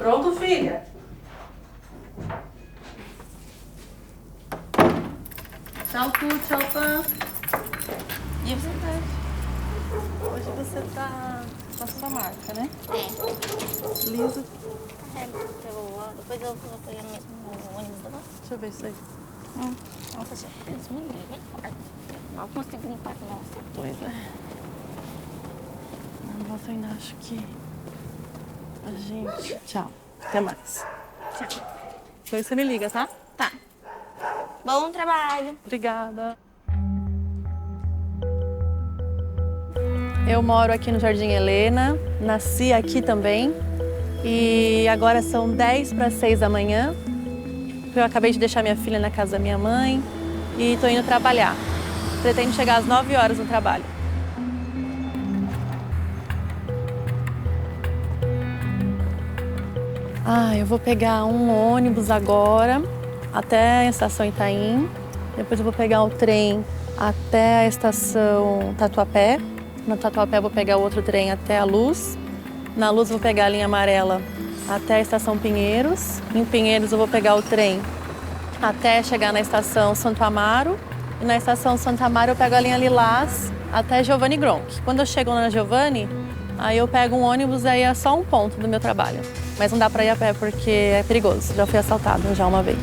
pronto, filha? Tchau, Tu, tchau, Pan. E você tá? Hoje você tá com a sua marca, né? É. Liso. Depois eu vou pegar no ônibus da nossa. Deixa eu ver isso aí. Nossa, gente, Deus me livre. Mal consigo limpar com nossa. Pois é. Nossa, eu ainda acho que a gente... Tchau. Até mais. Tchau. Depois você me liga, tá? Tá. Bom trabalho. Obrigada. Eu moro aqui no Jardim Helena, nasci aqui também. E agora são 10 para 6 da manhã. Eu acabei de deixar minha filha na casa da minha mãe e tô indo trabalhar. Pretendo chegar às 9 horas no trabalho. Eu vou pegar um ônibus agora até a estação Itaim. Depois eu vou pegar o trem até a estação Tatuapé. No Tatuapé eu vou pegar outro trem até a Luz. Na Luz eu vou pegar a linha amarela até a estação Pinheiros. Em Pinheiros eu vou pegar o trem até chegar na estação Santo Amaro. E na estação Santo Amaro eu pego a linha Lilás até Giovanni Gronk. Quando eu chego na Giovanni, aí eu pego um ônibus, aí é só um ponto do meu trabalho. Mas não dá pra ir a pé porque é perigoso. Já fui assaltada já uma vez.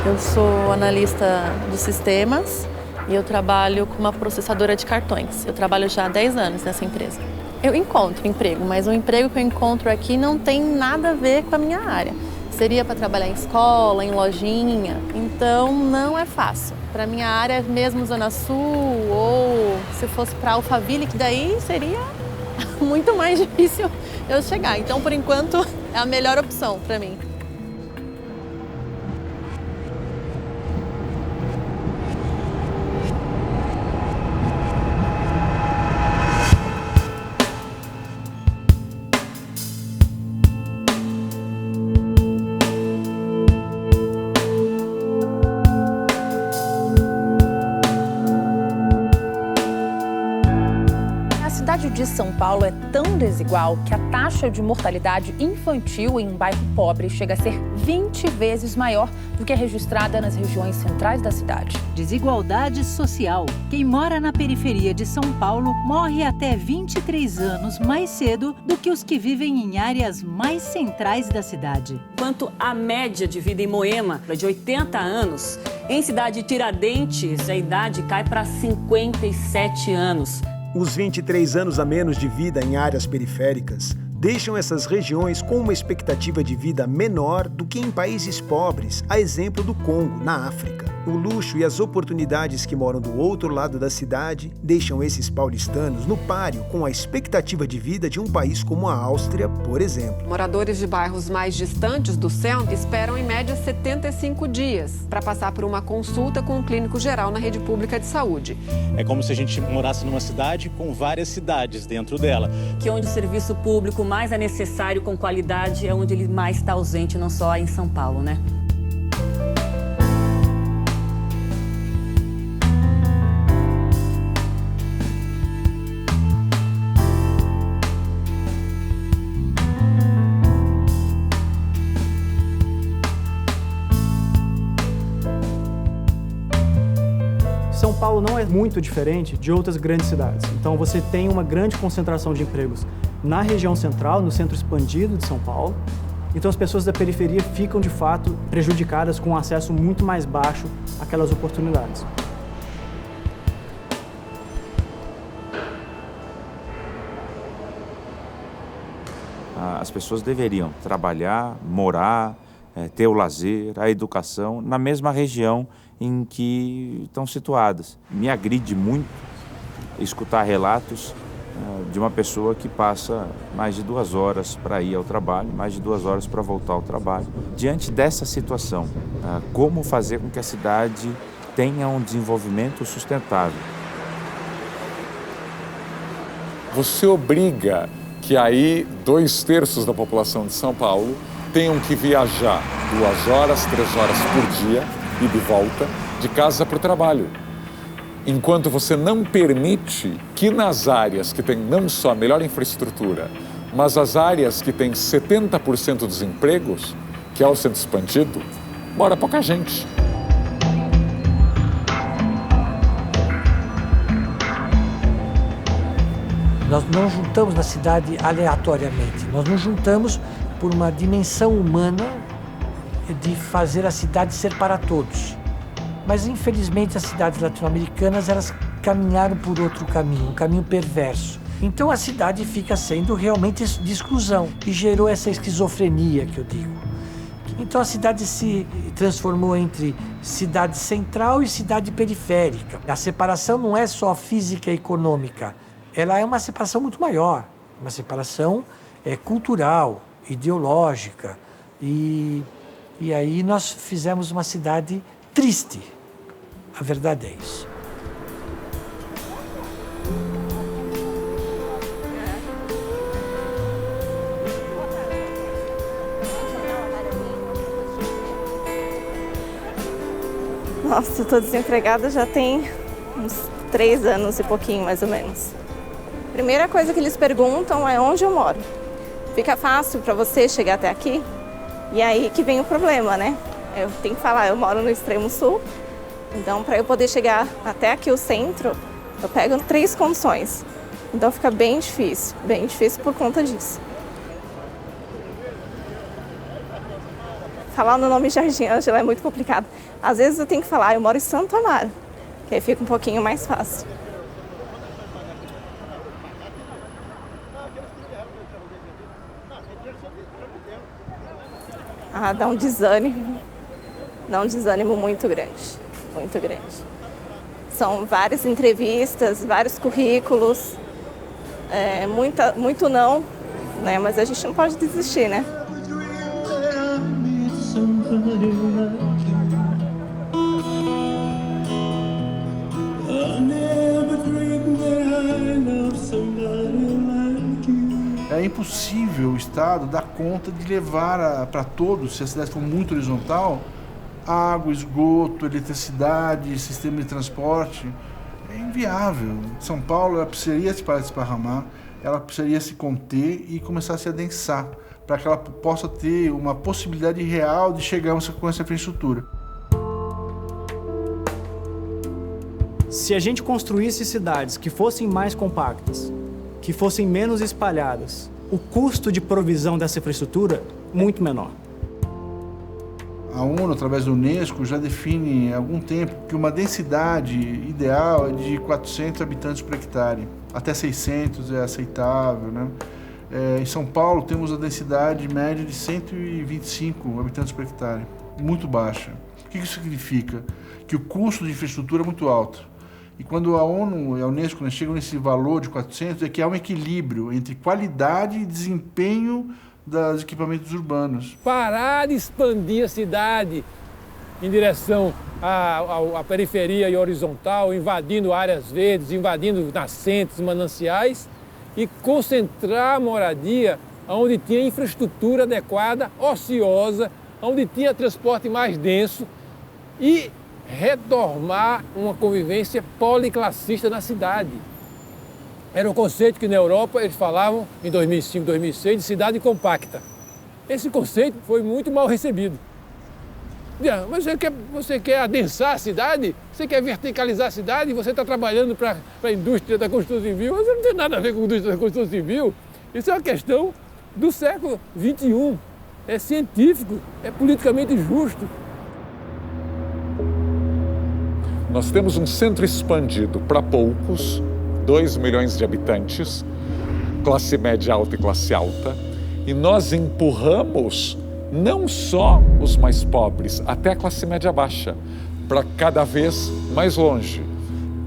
Eu sou analista dos sistemas e eu trabalho com uma processadora de cartões. Eu trabalho já há 10 anos nessa empresa. Eu encontro emprego, mas o emprego que eu encontro aqui não tem nada a ver com a minha área. Seria para trabalhar em escola, em lojinha, então não é fácil. Para minha área, mesmo Zona Sul, ou se fosse para Alphaville, que daí seria muito mais difícil eu chegar. Então, por enquanto, é a melhor opção para mim. A cidade de São Paulo é tão desigual que a taxa de mortalidade infantil em um bairro pobre chega a ser 20 vezes maior do que a registrada nas regiões centrais da cidade. Desigualdade social. Quem mora na periferia de São Paulo morre até 23 anos mais cedo do que os que vivem em áreas mais centrais da cidade. Enquanto a média de vida em Moema é de 80 anos, em cidade de Tiradentes a idade cai para 57 anos. Os 23 anos a menos de vida em áreas periféricas deixam essas regiões com uma expectativa de vida menor do que em países pobres, a exemplo do Congo, na África. O luxo e as oportunidades que moram do outro lado da cidade deixam esses paulistanos no páreo com a expectativa de vida de um país como a Áustria, por exemplo. Moradores de bairros mais distantes do centro esperam em média 75 dias para passar por uma consulta com um clínico geral na rede pública de saúde. É como se a gente morasse numa cidade com várias cidades dentro dela. Que onde o serviço público mais é necessário, com qualidade, é onde ele mais está ausente, não só em São Paulo, né? São Paulo não é muito diferente de outras grandes cidades. Então você tem uma grande concentração de empregos na região central, no centro expandido de São Paulo. Então as pessoas da periferia ficam, de fato, prejudicadas com um acesso muito mais baixo àquelas oportunidades. As pessoas deveriam trabalhar, morar, ter o lazer, a educação na mesma região em que estão situadas. Me agride muito escutar relatos de uma pessoa que passa mais de 2 horas para ir ao trabalho, mais de 2 horas para voltar ao trabalho. Diante dessa situação, como fazer com que a cidade tenha um desenvolvimento sustentável? Você obriga que aí 2/3 da população de São Paulo tenham que viajar 2 horas, 3 horas por dia, ida e volta, de casa para o trabalho. Enquanto você não permite que nas áreas que têm não só a melhor infraestrutura, mas as áreas que têm 70% dos empregos, que é o centro expandido, mora pouca gente. Nós não juntamos na cidade aleatoriamente, nós nos juntamos por uma dimensão humana de fazer a cidade ser para todos. Mas, infelizmente, as cidades latino-americanas, elas caminharam por outro caminho, um caminho perverso. Então, a cidade fica sendo realmente de exclusão e gerou essa esquizofrenia que eu digo. Então, a cidade se transformou entre cidade central e cidade periférica. A separação não é só física e econômica, ela é uma separação muito maior, uma separação cultural, ideológica. E aí nós fizemos uma cidade triste. A verdade é isso. Nossa, eu tô desempregada já tem uns 3 anos e pouquinho, mais ou menos. Primeira coisa que eles perguntam é onde eu moro. Fica fácil para você chegar até aqui? E aí que vem o problema, né? Eu tenho que falar, eu moro no extremo sul, então para eu poder chegar até aqui o centro, eu pego 3 condições. Então fica bem difícil por conta disso. Falar no nome Jardim Ângela é muito complicado. Às vezes eu tenho que falar, eu moro em Santo Amaro, que aí fica um pouquinho mais fácil. Dá um desânimo muito grande, muito grande. São várias entrevistas, vários currículos, muito não, né? Mas a gente não pode desistir, né? É impossível o Estado dar conta de levar para todos, se a cidade for muito horizontal, água, esgoto, eletricidade, sistema de transporte. É inviável. São Paulo ela precisaria se parar de esparramar, ela precisaria se conter e começar a se adensar, para que ela possa ter uma possibilidade real de chegarmos com essa infraestrutura. Se a gente construísse cidades que fossem mais compactas, que fossem menos espalhadas, o custo de provisão dessa infraestrutura muito menor. A ONU, através da Unesco, já define há algum tempo que uma densidade ideal é de 400 habitantes por hectare. Até 600 é aceitável, né? Em São Paulo temos a densidade média de 125 habitantes por hectare, muito baixa. O que isso significa? Que o custo de infraestrutura é muito alto. E quando a ONU e a Unesco chegam nesse valor de 400, é que há um equilíbrio entre qualidade e desempenho dos equipamentos urbanos. Parar de expandir a cidade em direção à periferia e horizontal, invadindo áreas verdes, invadindo nascentes, mananciais, e concentrar a moradia onde tinha infraestrutura adequada, ociosa, onde tinha transporte mais denso e retomar uma convivência policlassista na cidade. Era um conceito que na Europa eles falavam, em 2005, 2006, de cidade compacta. Esse conceito foi muito mal recebido. Mas você quer adensar a cidade? Você quer verticalizar a cidade? Você está trabalhando para a indústria da construção civil? Mas não tem nada a ver com a indústria da construção civil. Isso é uma questão do século XXI. É científico, é politicamente justo. Nós temos um centro expandido para poucos, 2 milhões de habitantes, classe média alta e classe alta, e nós empurramos não só os mais pobres, até a classe média baixa, para cada vez mais longe.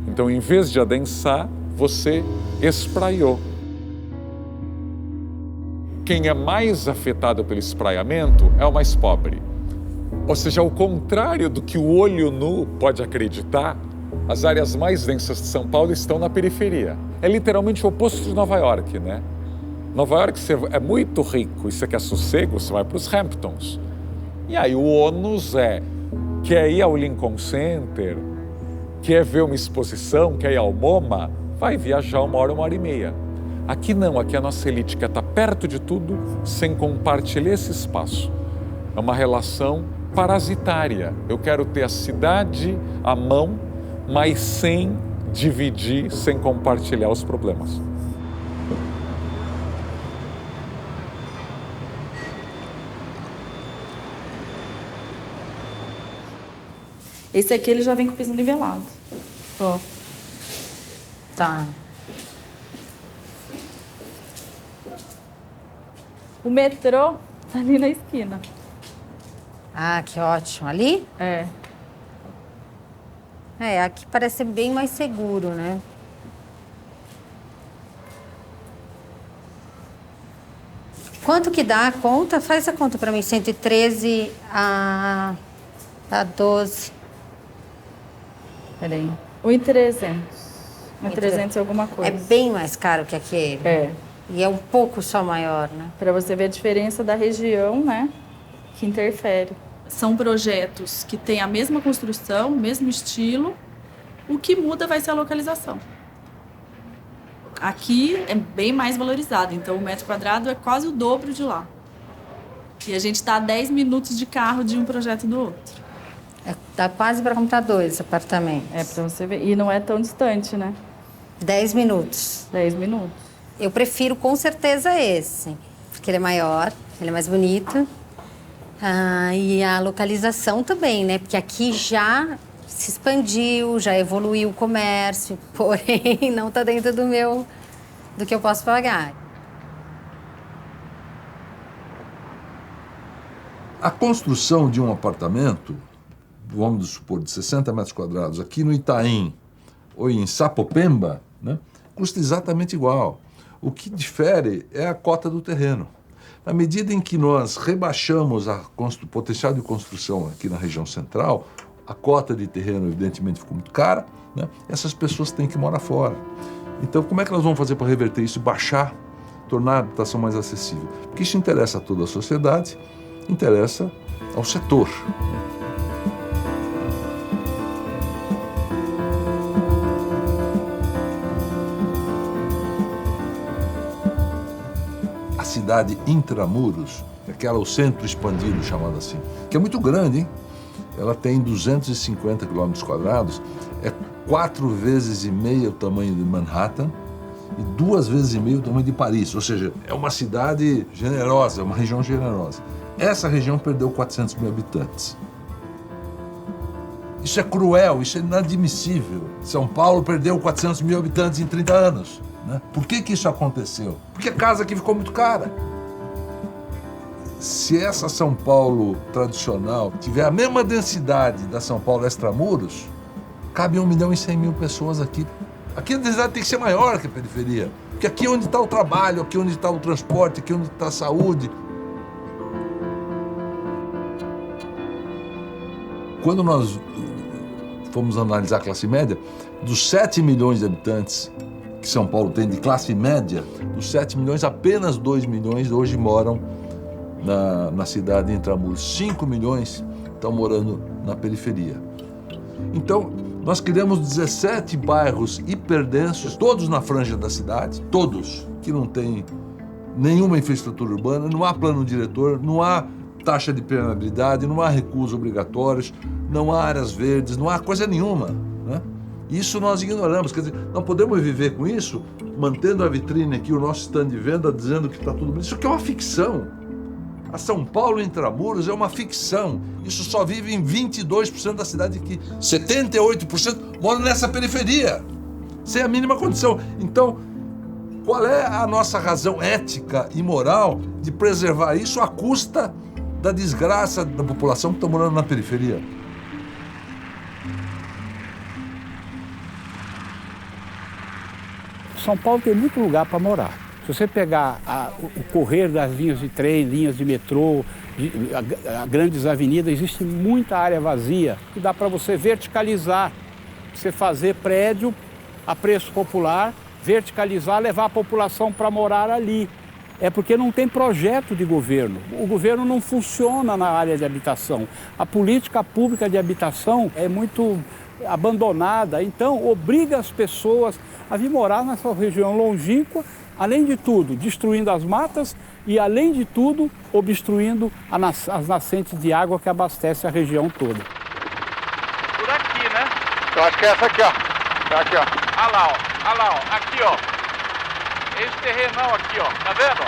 Então, em vez de adensar, você espraiou. Quem é mais afetado pelo espraiamento é o mais pobre. Ou seja, ao contrário do que o olho nu pode acreditar, as áreas mais densas de São Paulo estão na periferia. É literalmente o oposto de Nova York, né? Nova York você é muito rico e você quer sossego, você vai para os Hamptons. E aí o ônus quer ir ao Lincoln Center, quer ver uma exposição, quer ir ao MoMA, vai viajar 1 hora, 1 hora e meia. Aqui não, aqui a nossa elite quer estar perto de tudo sem compartilhar esse espaço. É uma relação parasitária. Eu quero ter a cidade à mão, mas sem dividir, sem compartilhar os problemas. Esse aqui ele já vem com o piso nivelado. Ó. Tá. O metrô tá ali na esquina. Ah, que ótimo. Ali? É. Aqui parece ser bem mais seguro, né? Quanto que dá a conta? Faz a conta pra mim. 113 a 12. Peraí. 1.300. 1.300 alguma coisa. É bem mais caro que aquele. É. E é um pouco só maior, né? Para você ver a diferença da região, né? Que interfere. São projetos que têm a mesma construção, o mesmo estilo. O que muda vai ser a localização. Aqui é bem mais valorizado, então o metro quadrado é quase o dobro de lá. E a gente está a 10 minutos de carro de um projeto do outro. Dá quase para comprar 2 apartamentos. É, para você ver. E não é tão distante, né? 10 minutos. 10 minutos. Eu prefiro com certeza esse, porque ele é maior, ele é mais bonito. E a localização também, né? Porque aqui já se expandiu, já evoluiu o comércio, porém não está dentro do que eu posso pagar. A construção de um apartamento, vamos supor, de 60 metros quadrados, aqui no Itaim ou em Sapopemba, né, custa exatamente igual. O que difere é a cota do terreno. Na medida em que nós rebaixamos o potencial de construção aqui na região central, a cota de terreno, evidentemente, ficou muito cara, né? Essas pessoas têm que morar fora. Então, como é que nós vamos fazer para reverter isso, baixar, tornar a habitação mais acessível? Porque isso interessa a toda a sociedade, interessa ao setor. A cidade intramuros, aquela o centro expandido, chamado assim, que é muito grande, hein? Ela tem 250 quilômetros quadrados, é 4,5 vezes o tamanho de Manhattan e 2,5 vezes o tamanho de Paris. Ou seja, é uma cidade generosa, uma região generosa. Essa região perdeu 400 mil habitantes. Isso é cruel, isso é inadmissível. São Paulo perdeu 400 mil habitantes em 30 anos. Né? Por que isso aconteceu? Porque a casa aqui ficou muito cara. Se essa São Paulo tradicional tiver a mesma densidade da São Paulo extramuros, cabe 1.100.000 pessoas aqui. Aqui a densidade tem que ser maior que a periferia. Porque aqui é onde está o trabalho, aqui é onde está o transporte, aqui é onde está a saúde. Quando nós fomos analisar a classe média, dos 7 milhões de habitantes que São Paulo tem de classe média, dos 7 milhões, apenas 2 milhões hoje moram na cidade de Intramuros. 5 milhões estão morando na periferia. Então, nós criamos 17 bairros hiperdensos, todos na franja da cidade, todos, que não tem nenhuma infraestrutura urbana, não há plano diretor, não há taxa de permeabilidade, não há recursos obrigatórios, não há áreas verdes, não há coisa nenhuma, né? Isso nós ignoramos, quer dizer, não podemos viver com isso, mantendo a vitrine aqui, o nosso stand de venda, dizendo que está tudo bem. Isso aqui é uma ficção. A São Paulo Intramuros é uma ficção. Isso só vive em 22% da cidade aqui. 78% moram nessa periferia, sem a mínima condição. Então, qual é a nossa razão ética e moral de preservar isso à custa da desgraça da população que está morando na periferia? São Paulo tem muito lugar para morar. Se você pegar o correr das linhas de trem, linhas de metrô, grandes avenidas, existe muita área vazia que dá para você verticalizar, você fazer prédio a preço popular, verticalizar, levar a população para morar ali. é porque não tem projeto de governo. O governo não funciona na área de habitação. A política pública de habitação é muito abandonada, então obriga as pessoas a vir morar nessa região longínqua, além de tudo, destruindo as matas e, além de tudo, obstruindo as nascentes de água que abastecem a região toda. Por aqui, né? Eu acho que é essa aqui, ó. Tá aqui, ó. Olha lá, ó. Olha lá, ó. Aqui, ó. Esse terrenão aqui, ó. Tá vendo?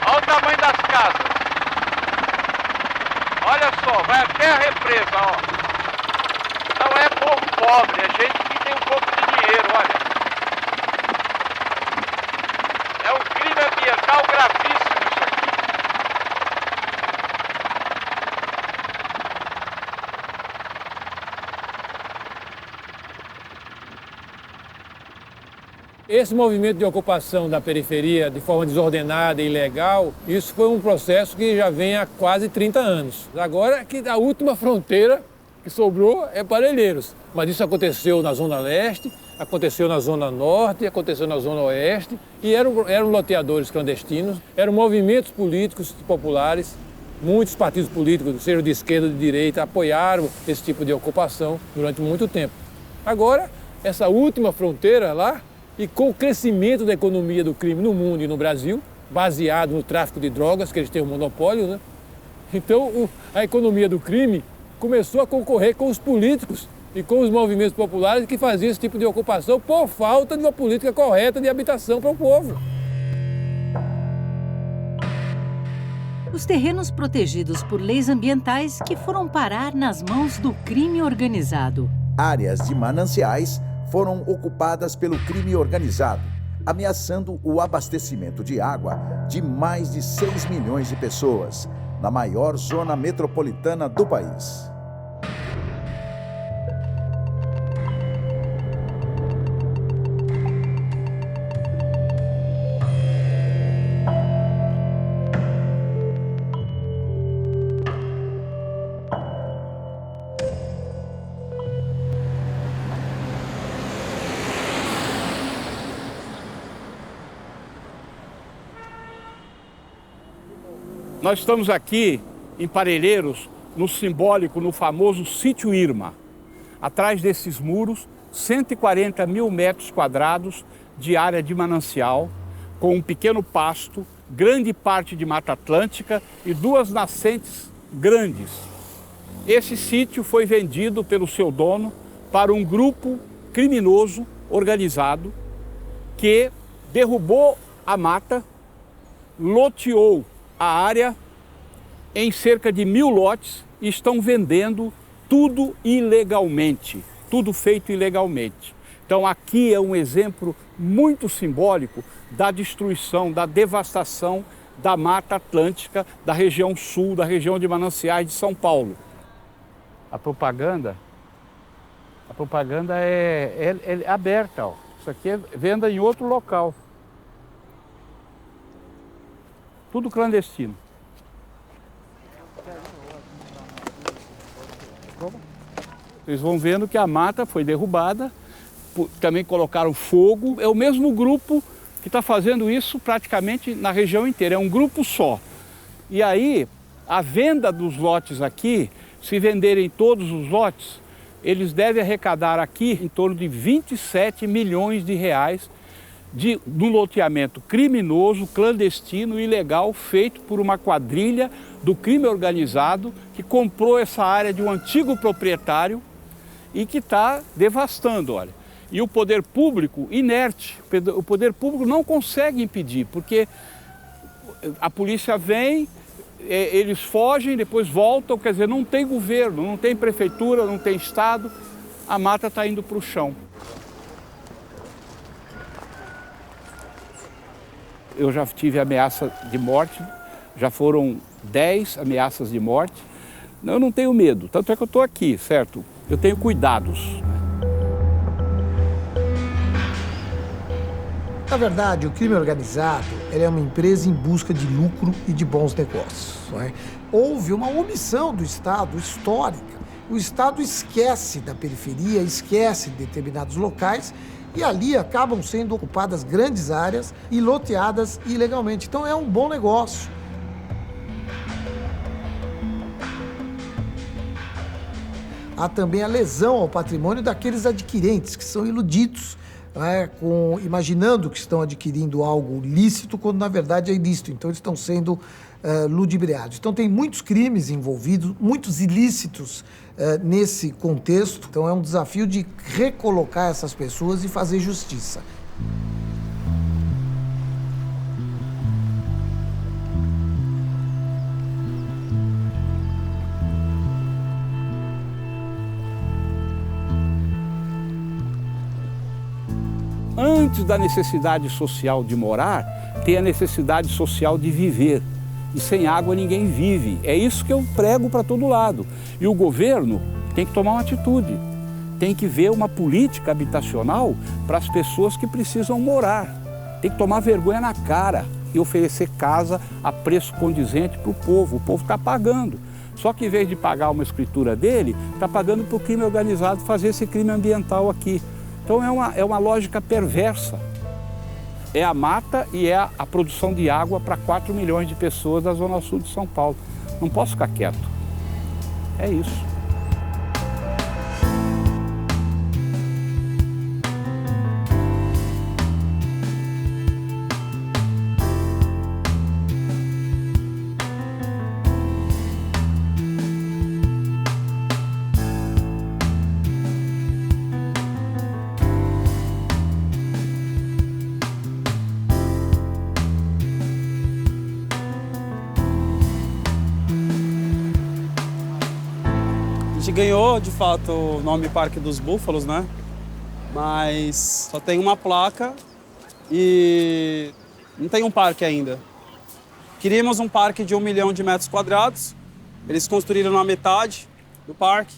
Olha o tamanho das casas. Olha só, vai até a represa, ó. Não é povo pobre, é gente que tem um pouco de dinheiro, olha. É um crime ambiental gravíssimo isso aqui. Esse movimento de ocupação da periferia de forma desordenada e ilegal, isso foi um processo que já vem há quase 30 anos. Agora que a última fronteira que sobrou é Parelheiros. Mas isso aconteceu na Zona Leste, aconteceu na Zona Norte, aconteceu na Zona Oeste, e eram loteadores clandestinos, eram movimentos políticos populares, muitos partidos políticos, seja de esquerda ou de direita, apoiaram esse tipo de ocupação durante muito tempo. Agora, essa última fronteira lá, e com o crescimento da economia do crime no mundo e no Brasil, baseado no tráfico de drogas, que eles têm um monopólio, né? Então, a economia do crime começou a concorrer com os políticos e com os movimentos populares que faziam esse tipo de ocupação por falta de uma política correta de habitação para o povo. Os terrenos protegidos por leis ambientais que foram parar nas mãos do crime organizado. Áreas de mananciais foram ocupadas pelo crime organizado, ameaçando o abastecimento de água de mais de 6 milhões de pessoas, na maior zona metropolitana do país. Nós estamos aqui em Parelheiros, no simbólico, no famoso Sítio Irma. Atrás desses muros, 140 mil metros quadrados de área de manancial, com um pequeno pasto, grande parte de Mata Atlântica e 2 nascentes grandes. Esse sítio foi vendido pelo seu dono para um grupo criminoso organizado que derrubou a mata, loteou a área em cerca de 1000 lotes e estão vendendo tudo ilegalmente, tudo feito ilegalmente. Então aqui é um exemplo muito simbólico da destruição, da devastação da Mata Atlântica, da região sul, da região de mananciais de São Paulo. A propaganda é aberta, ó. Isso aqui é venda em outro local. Tudo clandestino. Vocês vão vendo que a mata foi derrubada, também colocaram fogo. É o mesmo grupo que está fazendo isso praticamente na região inteira, é um grupo só. E aí, a venda dos lotes aqui, se venderem todos os lotes, eles devem arrecadar aqui em torno de 27 milhões de reais do loteamento criminoso, clandestino, ilegal, feito por uma quadrilha do crime organizado que comprou essa área de um antigo proprietário e que está devastando, olha. E o poder público inerte, o poder público não consegue impedir, porque a polícia vem, eles fogem, depois voltam, quer dizer, não tem governo, não tem prefeitura, não tem estado, a mata está indo para o chão. Eu já tive ameaça de morte, já foram 10 ameaças de morte. Eu não tenho medo, tanto é que eu estou aqui, certo? Eu tenho cuidados. Na verdade, o crime organizado é uma empresa em busca de lucro e de bons negócios. Não é? Houve uma omissão do Estado histórica o Estado esquece da periferia, esquece de determinados locais e ali acabam sendo ocupadas grandes áreas e loteadas ilegalmente. Então é um bom negócio. Há também a lesão ao patrimônio daqueles adquirentes que são iludidos, imaginando que estão adquirindo algo lícito, quando na verdade é ilícito. Então eles estão sendo ludibriados. Então tem muitos crimes envolvidos, muitos ilícitos nesse contexto. Então é um desafio de recolocar essas pessoas e fazer justiça. Antes da necessidade social de morar, tem a necessidade social de viver. E sem água ninguém vive. É isso que eu prego para todo lado. E o governo tem que tomar uma atitude. Tem que ver uma política habitacional para as pessoas que precisam morar. Tem que tomar vergonha na cara e oferecer casa a preço condizente para o povo. O povo está pagando. Só que em vez de pagar uma escritura dele, está pagando para o crime organizado fazer esse crime ambiental aqui. Então é uma lógica perversa. É a mata e é a produção de água para 4 milhões de pessoas da Zona Sul de São Paulo. Não posso ficar quieto. É isso. A gente ganhou, de fato, o nome Parque dos Búfalos, né? Mas só tem uma placa e não tem um parque ainda. Queríamos um parque de 1 milhão de metros quadrados. Eles construíram na metade do parque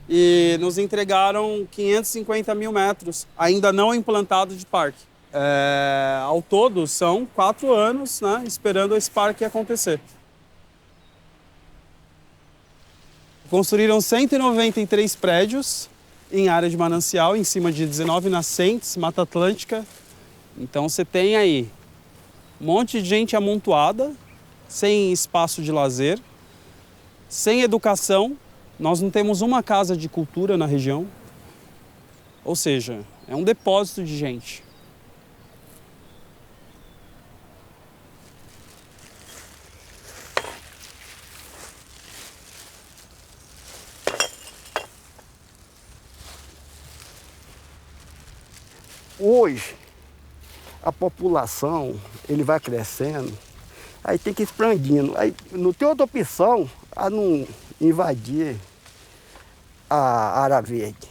e nos entregaram 550 mil metros, ainda não implantados de parque. Ao todo, são 4 anos, né, esperando esse parque acontecer. Construíram 193 prédios em área de manancial, em cima de 19 nascentes, Mata Atlântica. Então você tem aí um monte de gente amontoada, sem espaço de lazer, sem educação. Nós não temos uma casa de cultura na região. Ou seja, é um depósito de gente. Hoje, a população, ele vai crescendo, aí tem que ir expandindo. Aí não tem outra opção a não invadir a área verde.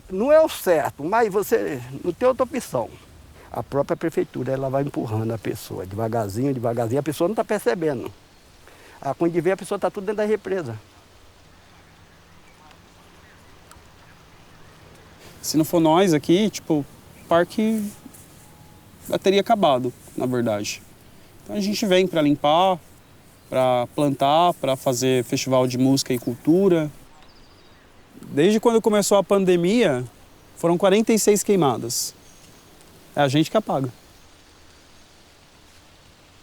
Não é o certo, mas você não tem outra opção. A própria prefeitura, ela vai empurrando a pessoa, devagarzinho, devagarzinho, a pessoa não está percebendo. Quando vê, a pessoa está tudo dentro da represa. Se não for nós aqui, tipo, o parque já teria acabado, na verdade. Então a gente vem para limpar, para plantar, para fazer festival de música e cultura. Desde quando começou a pandemia, foram 46 queimadas. É a gente que apaga.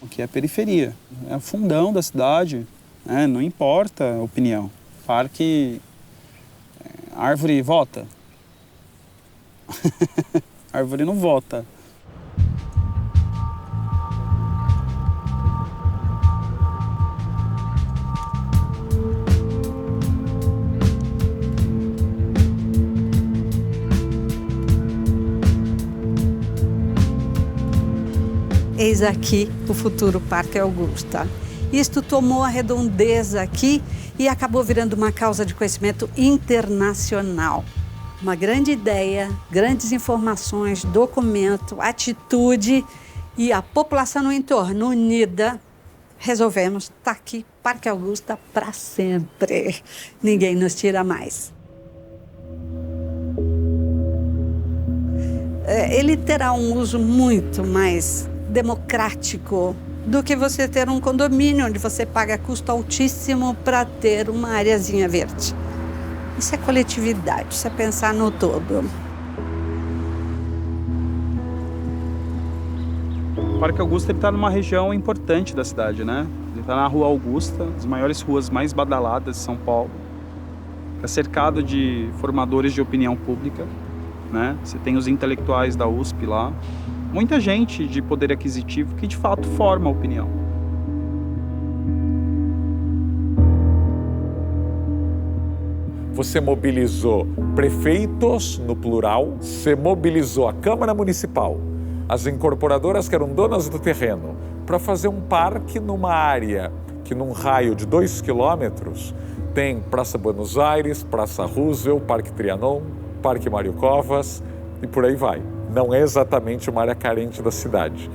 Aqui é a periferia, é o fundão da cidade, né? Não importa a opinião. Parque, árvore vota. A árvore não vota. Eis aqui o futuro Parque Augusta. Isto tomou a redondeza aqui e acabou virando uma causa de conhecimento internacional. Uma grande ideia, grandes informações, documento, atitude e a população no entorno unida. Resolvemos, tá aqui, Parque Augusta para sempre. Ninguém nos tira mais. Ele terá um uso muito mais democrático do que você ter um condomínio onde você paga custo altíssimo para ter uma areazinha verde. Isso é coletividade, isso é pensar no todo. O Parque Augusta está numa região importante da cidade, né? Ele está na Rua Augusta, as maiores ruas mais badaladas de São Paulo. Está cercado de formadores de opinião pública, né? Você tem os intelectuais da USP lá. Muita gente de poder aquisitivo que de fato forma a opinião. Você mobilizou prefeitos, no plural, você mobilizou a Câmara Municipal, as incorporadoras que eram donas do terreno, para fazer um parque numa área que, num raio de 2 quilômetros, tem Praça Buenos Aires, Praça Roosevelt, Parque Trianon, Parque Mário Covas e por aí vai. Não é exatamente uma área carente da cidade.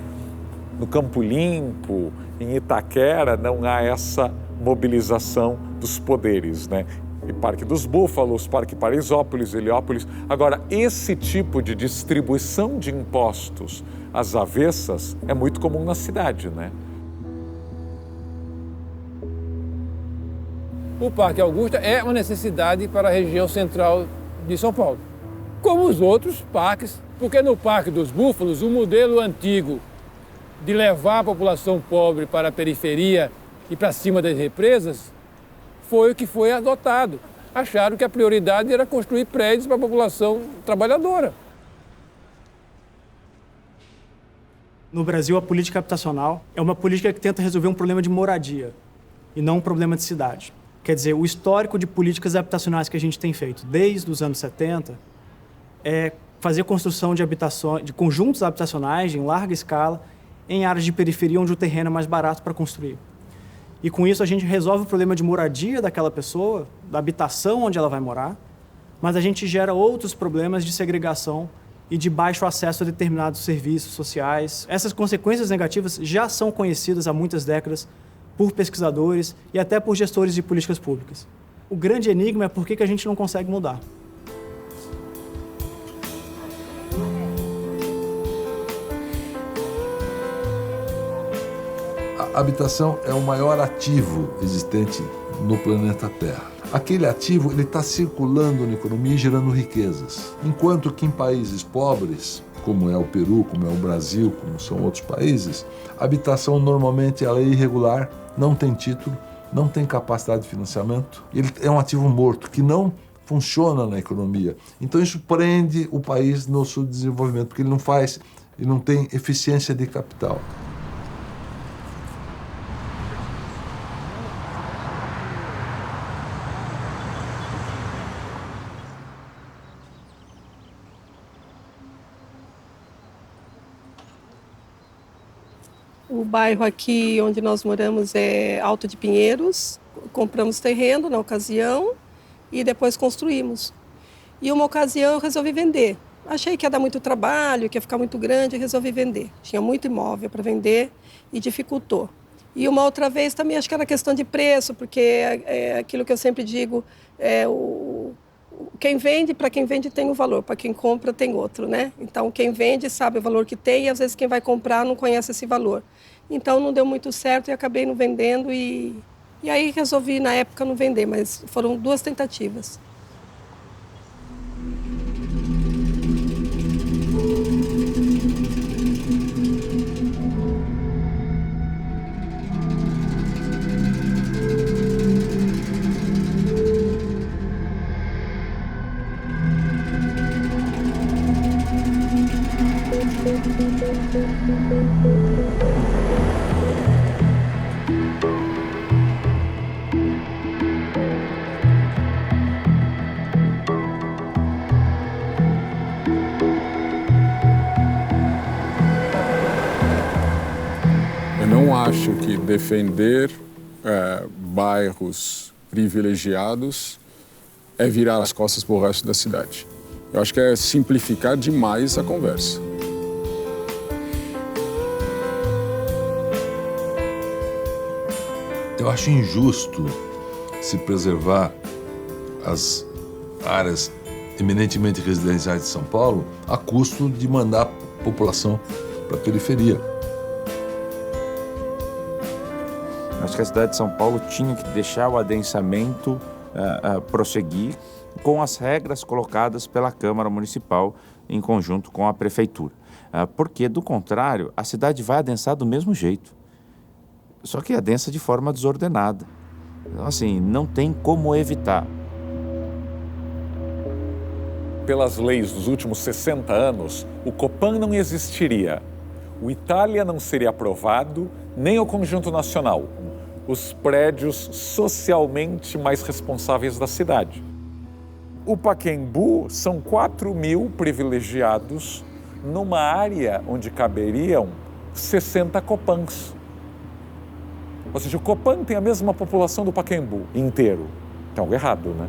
No Campo Limpo, em Itaquera, não há essa mobilização dos poderes, né? E Parque dos Búfalos, Parque Paraisópolis, Heliópolis. Agora, esse tipo de distribuição de impostos às avessas é muito comum na cidade, né? O Parque Augusta é uma necessidade para a região central de São Paulo, como os outros parques, porque no Parque dos Búfalos, o modelo antigo de levar a população pobre para a periferia e para cima das represas foi o que foi adotado. Acharam que a prioridade era construir prédios para a população trabalhadora. No Brasil, a política habitacional é uma política que tenta resolver um problema de moradia e não um problema de cidade. Quer dizer, o histórico de políticas habitacionais que a gente tem feito desde os anos 70 é fazer construção de habitações, de conjuntos habitacionais em larga escala em áreas de periferia onde o terreno é mais barato para construir. E com isso a gente resolve o problema de moradia daquela pessoa, da habitação onde ela vai morar, mas a gente gera outros problemas de segregação e de baixo acesso a determinados serviços sociais. Essas consequências negativas já são conhecidas há muitas décadas por pesquisadores e até por gestores de políticas públicas. O grande enigma é por que a gente não consegue mudar. A habitação é o maior ativo existente no planeta Terra. Aquele ativo ele está circulando na economia e gerando riquezas. Enquanto que em países pobres, como é o Peru, como é o Brasil, como são outros países, a habitação normalmente ela é irregular, não tem título, não tem capacidade de financiamento. Ele é um ativo morto que não funciona na economia. Então isso prende o país no seu desenvolvimento, porque ele não tem eficiência de capital. O bairro aqui onde nós moramos é Alto de Pinheiros. Compramos terreno na ocasião e depois construímos. E uma ocasião eu resolvi vender. Achei que ia dar muito trabalho, que ia ficar muito grande e resolvi vender. Tinha muito imóvel para vender e dificultou. E uma outra vez também acho que era questão de preço, porque é aquilo que eu sempre digo, quem vende, para quem vende tem um valor, para quem compra tem outro, né? Então quem vende sabe o valor que tem e às vezes quem vai comprar não conhece esse valor. Então não deu muito certo e acabei não vendendo e aí resolvi na época não vender, mas foram 2 tentativas. Eu não acho que defender bairros privilegiados é virar as costas para o resto da cidade. Eu acho que é simplificar demais a conversa. Eu acho injusto se preservar as áreas eminentemente residenciais de São Paulo a custo de mandar a população para a periferia. Acho que a cidade de São Paulo tinha que deixar o adensamento prosseguir com as regras colocadas pela Câmara Municipal em conjunto com a Prefeitura. Porque, do contrário, a cidade vai adensar do mesmo jeito. Só que adensa de forma desordenada. Então, assim, não tem como evitar. Pelas leis dos últimos 60 anos, o Copan não existiria. O Itália não seria aprovado, nem o Conjunto Nacional, os prédios socialmente mais responsáveis da cidade. O Pacaembu são 4.000 privilegiados numa área onde caberiam 60 Copans. Ou seja, o Copan tem a mesma população do Pacaembu inteiro. Tem algo errado, né?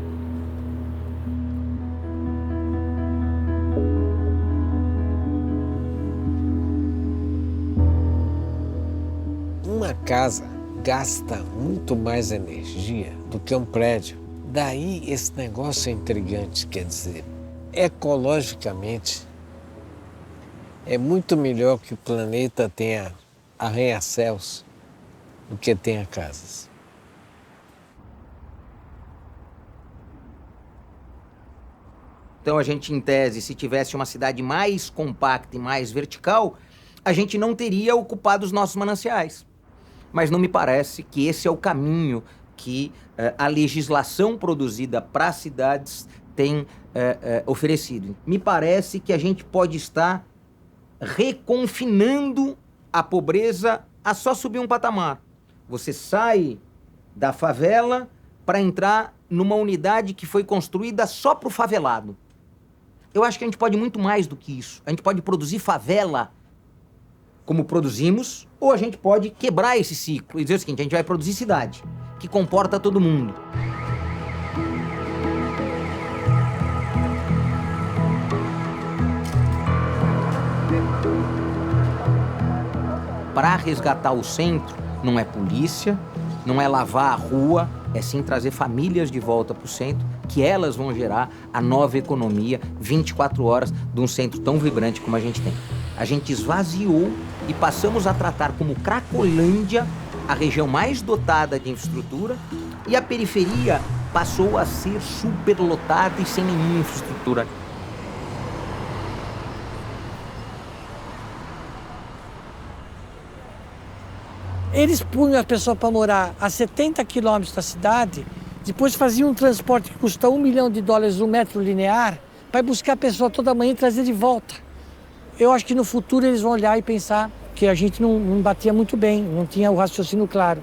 Uma casa gasta muito mais energia do que um prédio. Daí esse negócio é intrigante, quer dizer, ecologicamente é muito melhor que o planeta tenha arranha-céus do que tenha casas. Então a gente, em tese, se tivesse uma cidade mais compacta e mais vertical, a gente não teria ocupado os nossos mananciais. Mas não me parece que esse é o caminho que a legislação produzida para as cidades tem oferecido. Me parece que a gente pode estar reconfinando a pobreza a só subir um patamar. Você sai da favela para entrar numa unidade que foi construída só para o favelado. Eu acho que a gente pode muito mais do que isso. A gente pode produzir favela como produzimos, ou a gente pode quebrar esse ciclo e dizer o seguinte: a gente vai produzir cidade, que comporta todo mundo. Para resgatar o centro, não é polícia, não é lavar a rua, é sim trazer famílias de volta para o centro, que elas vão gerar a nova economia 24 horas de um centro tão vibrante como a gente tem. A gente esvaziou e passamos a tratar como Cracolândia a região mais dotada de infraestrutura, e a periferia passou a ser superlotada e sem nenhuma infraestrutura. Eles punham a pessoa para morar a 70 quilômetros da cidade, depois faziam um transporte que custa $1 milhão um metro linear, para buscar a pessoa toda manhã e trazer de volta. Eu acho que no futuro eles vão olhar e pensar que a gente não batia muito bem, não tinha o raciocínio claro.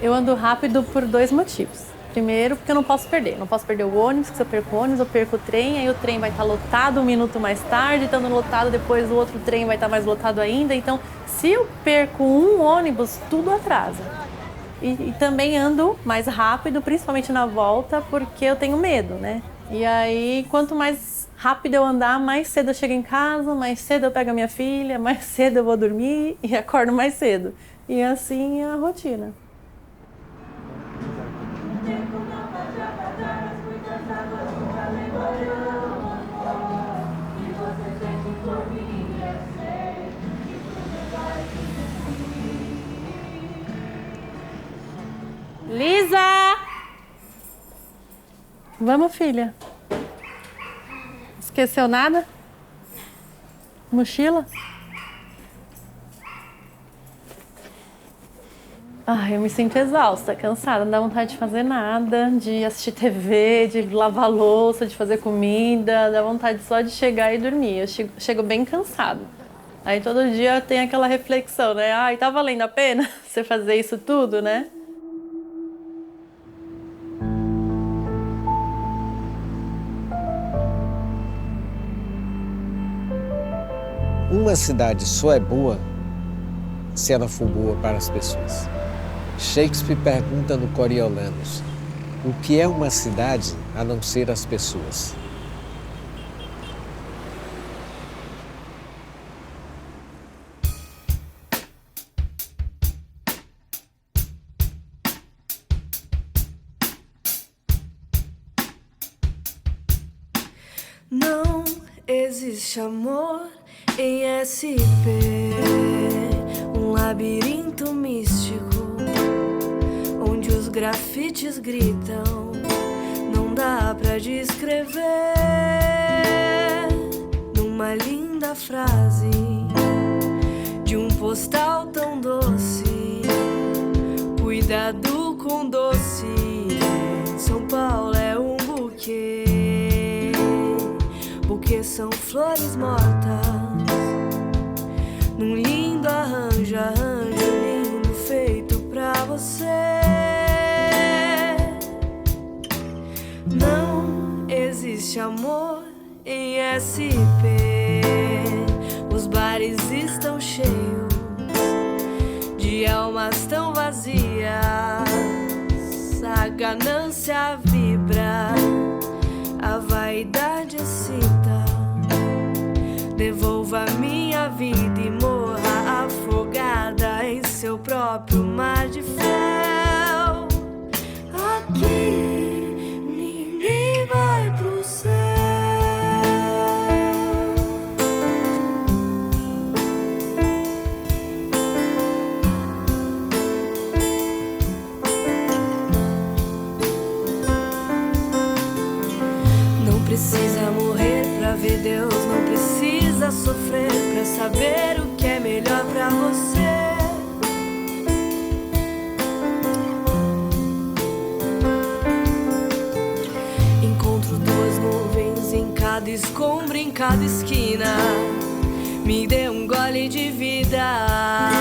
Eu ando rápido por 2 motivos. Primeiro, porque eu não posso perder. Não posso perder o ônibus, que se eu perco o ônibus, eu perco o trem, aí o trem vai estar lotado 1 minuto mais tarde, estando lotado, depois o outro trem vai estar mais lotado ainda. Então, se eu perco um ônibus, tudo atrasa. E também ando mais rápido, principalmente na volta, porque eu tenho medo, né? E aí, quanto mais rápido eu andar, mais cedo eu chego em casa, mais cedo eu pego a minha filha, mais cedo eu vou dormir e acordo mais cedo. E assim é a rotina. Lisa! Vamos, filha. Esqueceu nada? Mochila? Eu me sinto exausta, cansada, não dá vontade de fazer nada, de assistir TV, de lavar louça, de fazer comida, dá vontade só de chegar e dormir. Eu chego bem cansada. Aí todo dia tem aquela reflexão, né? Tá valendo a pena você fazer isso tudo, né? Uma cidade só é boa se ela for boa para as pessoas. Shakespeare pergunta no Coriolanus: o que é uma cidade a não ser as pessoas? Não existe amor em SP, um labirinto místico, onde os grafites gritam, não dá pra descrever numa linda frase de um postal tão doce. Cuidado com doce, São Paulo é um buquê, porque são flores mortas num lindo arranjo lindo feito pra você. Não existe amor em SP, os bares estão cheios de almas tão vazias, a ganância vibra, a vaidade excita. Devolva minha vida e morra afogada em seu próprio mar de fel. Aqui ninguém vai pro céu. Não precisa morrer pra ver Deus, não precisa sofrer pra saber o que é melhor pra você. Encontro duas nuvens em cada escombro, em cada esquina. Me dê um gole de vida.